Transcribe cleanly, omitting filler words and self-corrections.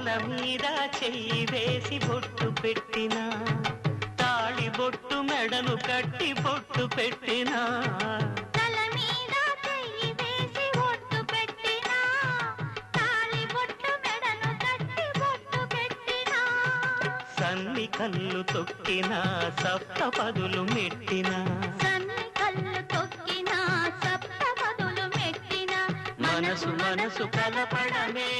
తల మీద చెయ్యి వేసి బొట్టు పెట్టినా తాళి బొట్టు మెడను కట్టి బొట్టు పెట్టినా తల మీద చెయ్యి వేసి బొట్టు పెట్టినా తాళి బొట్టు మెడను కట్టి బొట్టు పెట్టినా సన్ని కళ్ళు తొక్కినా సప్తపదులు మెట్టినా సన్ని కళ్ళు తొక్కినా సప్తపదులు మెట్టినా మనసు మనసు కలపడమే